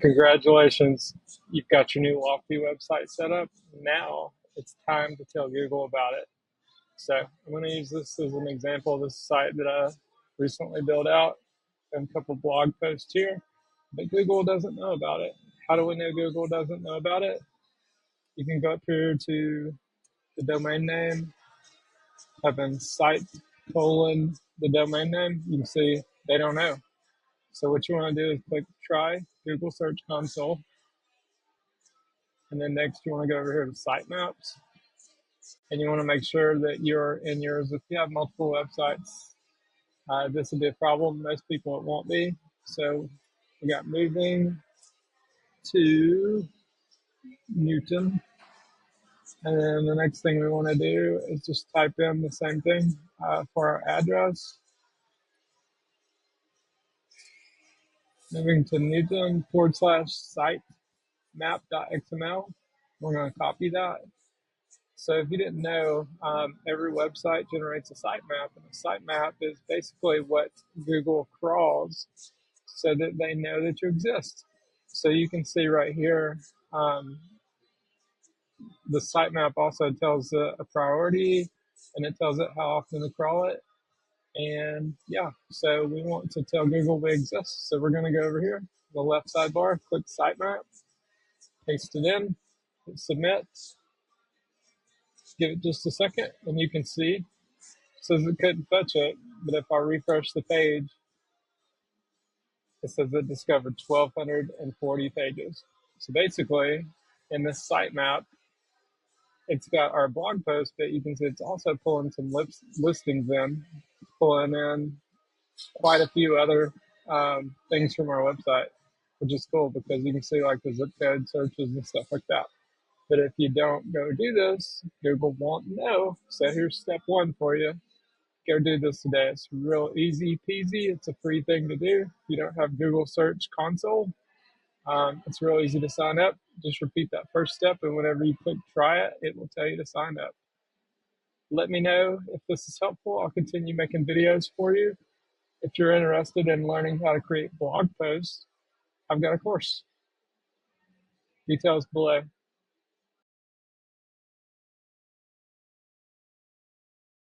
Congratulations, you've got your new Lofty website set up. Now it's time to tell Google about it. So I'm going to use this as an example of this site that I recently built out and a couple blog posts here, but Google doesn't know about it. How do we know Google doesn't know about it? You can go up here to the domain name, type in site colon the domain name. You can see they don't know. So what you want to do is click try Google Search Console. And then next you want to go over here to sitemaps, and you want to make sure that you're in yours. If you have multiple websites, this will be a problem. Most people it won't be. So we got moving to Newton. And then the next thing we want to do is just type in the same thing for our address. Moving to Newton /sitemap.xml. We're going to copy that. So if you didn't know, every website generates a sitemap, and a sitemap is basically what Google crawls so that they know that you exist. So you can see right here, the sitemap also tells it a priority, and it tells it how often to crawl it. And yeah, so we want to tell Google we exist. So we're going to go over here, the left sidebar, click sitemap, paste it in, hit submit. Give it just a second, and you can see it says it couldn't fetch it, but if I refresh the page, it says it discovered 1,240 pages. So basically, in this sitemap, it's got our blog post, but you can see it's also pulling some listings in, pulling in quite a few other things from our website, which is cool because you can see like the zip code searches and stuff like that. But if you don't go do this, Google won't know. So here's step one for you. Go do this today. It's real easy peasy. It's a free thing to do. If you don't have Google Search Console, it's real easy to sign up. Just repeat that first step, and whenever you click try it, it will tell you to sign up. Let me know if this is helpful. I'll continue making videos for you. If you're interested in learning how to create blog posts, I've got a course. Details below.